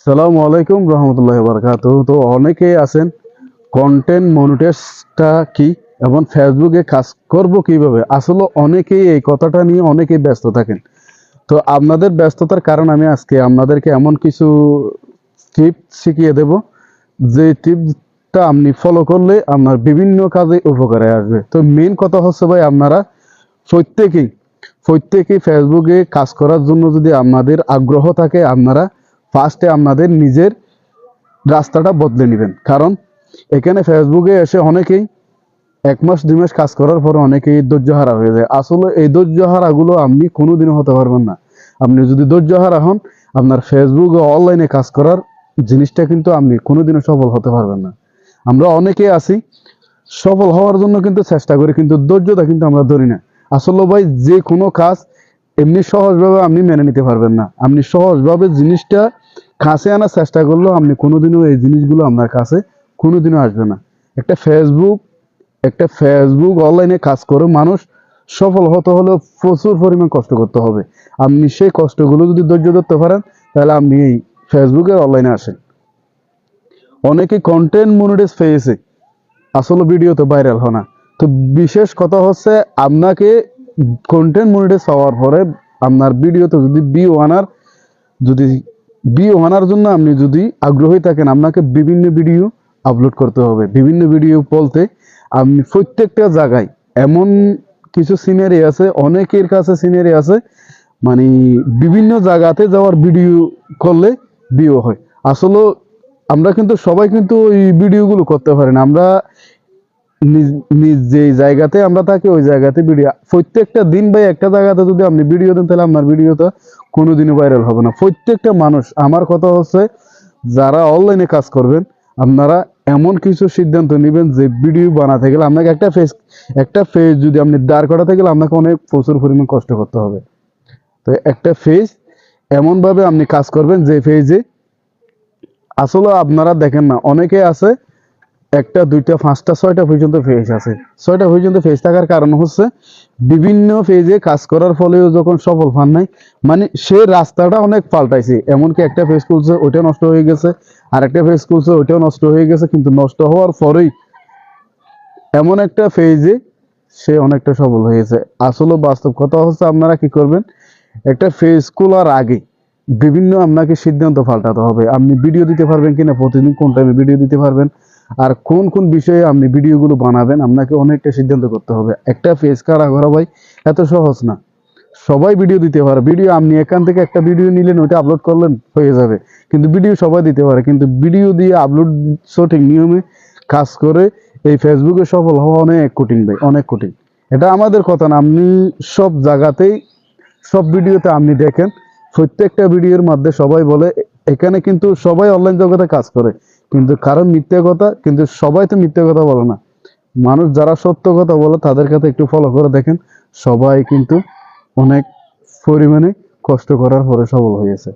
সালামু আলাইকুম রহমতুল্লাহি বারাকাতুহু। তো অনেকেই আছেন কন্টেন্ট মনিটাইজটা কি এবং ফেসবুকে কাজ করব কিভাবে, আসলে অনেকেই এই কথাটা নিয়ে অনেকেই ব্যস্ত থাকেন। তো আপনাদের ব্যস্ততার কারণ আমি আজকে আপনাদেরকে এমন কিছু টিপস শিখিয়ে দেব, যে টিপসটা আপনি ফলো করলে আপনার বিভিন্ন কাজে উপকারে আসবে। তো মেন কথা হচ্ছে ভাই, আপনারা প্রত্যেকেই প্রত্যেকেই ফেসবুকে কাজ করার জন্য যদি আপনাদের আগ্রহ থাকে, আপনারা ফার্স্টে আপনাদের নিজের রাস্তাটা বদলে নেবেন। কারণ এখানে ফেসবুকে এসে অনেকেই 1 মাস 2 মাস কাজ করার পরে অনেকেই ধৈর্য হারা হয়ে যায়। আসলে এই ধৈর্য হারাগুলো আপনি কোনোদিনও হতে পারবেন না। আপনি যদি ধৈর্য হারা হন, আপনার ফেসবুকে অনলাইনে কাজ করার জিনিসটা কিন্তু আপনি কোনোদিনও সফল হতে পারবেন না। আমরা অনেকেই আছি সফল হওয়ার জন্য কিন্তু চেষ্টা করি, কিন্তু ধৈর্যটা কিন্তু আমরা ধরি না। আসলে ভাই, যে কোনো কাজ এমনি সহজভাবে আপনি মেনে নিতে পারবেন না। আপনি সহজভাবে জিনিসটা কাছে আনার চেষ্টা করলেও আপনি কোনোদিনও এই জিনিসগুলো আপনার কাছে কোনোদিনও আসবে না। একটা ফেসবুক একটা ফেসবুক অনলাইনে কাজ করে মানুষ সফল হতে হলে প্রচুর পরিমাণ কষ্ট করতে হবে। আপনি সেই কষ্টগুলো যদি ধৈর্য ধরতে পারেন, তাহলে আপনি এই ফেসবুকের অনলাইনে আসেন। অনেকে কন্টেন্ট মনিটাইজ পেয়েছে, আসলে ভিডিও তো ভাইরাল হয় না। তো বিশেষ কথা হচ্ছে, আপনাকে কন্টেন্ট মনিটাইজ পাওয়ার পরে আপনার ভিডিওতে যদি ভিউ আনার জন্য আপনি যদি আগ্রহী থাকেন, আপনাকে বিভিন্ন ভিডিও আপলোড করতে হবে। বিভিন্ন ভিডিও বলতে আপনি প্রত্যেকটা জায়গায় এমন কিছু সিনারি আছে, অনেকের কাছে সিনারি আছে, মানে বিভিন্ন জায়গাতে যাওয়ার ভিডিও করলে ভিউ হয়। আসলে আমরা কিন্তু সবাই কিন্তু ওই ভিডিওগুলো করতে পারি না। আমরা নিজ যে জায়গাতে আমরা থাকি ওই জায়গাতে ভিডিও প্রত্যেকটা দিন ভাই একটা জায়গাতে যদি আপনি ভিডিও দেন, তাহলে আপনার ভিডিওটা কোনোদিনও ভাইরাল হবে না। প্রত্যেকটা মানুষ, আমার কথা হচ্ছে, যারা অনলাইনে কাজ করবেন, আপনারা এমন কিছু সিদ্ধান্ত নেবেন যে ভিডিও বানাতে গেলে আপনাকে একটা ফেজ যদি আপনি দাঁড় করাতে গেলে আপনাকে অনেক প্রচুর পরিমাণ কষ্ট করতে হবে। তো একটা ফেজ এমনভাবে আপনি কাজ করবেন যে ফেজে আসলে আপনারা দেখেন না, অনেকে আছে 1 2 5 6টা পর্যন্ত ফেজ আছে। 6টা পর্যন্ত ফেজ থাকার কারণ হচ্ছে বিভিন্ন ফেজে কাজ করার ফলেও যখন সফল পান নাই, মানে সে রাস্তাটা অনেক পাল্টাইছে। এমনকি একটা ফেজ খুলছে ওইটা নষ্ট হয়ে গেছে, আর একটা ফেজ খুলছে ওইটাও নষ্ট হয়ে গেছে, কিন্তু নষ্ট হওয়ার পরেই এমন একটা ফেজে সে অনেকটা সফল হয়েছে। আসলে বাস্তব কথা হচ্ছে, আপনারা কি করবেন, একটা ফেজ খোলার আগে বিভিন্ন আপনাকে সিদ্ধান্ত পাল্টাতে হবে। আপনি ভিডিও দিতে পারবেন কিনা, প্রতিদিন কোন টাইমে ভিডিও দিতে পারবেন, আর কোন কোন বিষয়ে আপনি ভিডিওগুলো বানাবেন, আপনাকে অনেকটা সিদ্ধান্ত করতে হবে। একটা ফেজ কাড়া করা ভাই এত সহজ না। সবাই ভিডিও দিতে পারে, ভিডিও আপনি এখান থেকে একটা ভিডিও নিলেন, ওইটা আপলোড করলেন, হয়ে যাবে। কিন্তু ভিডিও সবাই দিতে পারে, কিন্তু ভিডিও দিয়ে আপলোড সঠিক নিয়মে কাজ করে এই ফেসবুকে সফল হওয়া অনেক কঠিন ভাই, অনেক কঠিন। এটা আমাদের কথা না, আপনি সব জায়গাতেই সব ভিডিওতে আপনি দেখেন, প্রত্যেকটা ভিডিওর মধ্যে সবাই বলে এখানে কিন্তু সবাই অনলাইন জগতে কাজ করে, কিন্তু কারণ মিথ্যে কথা, কিন্তু সবাই তো মিথ্যে কথা বলে না। মানুষ যারা সত্য কথা বলে তাদের কাছে একটু ফলো করে দেখেন, সবাই কিন্তু অনেক পরিমাণে কষ্ট করার পরে সফল হয়েছে।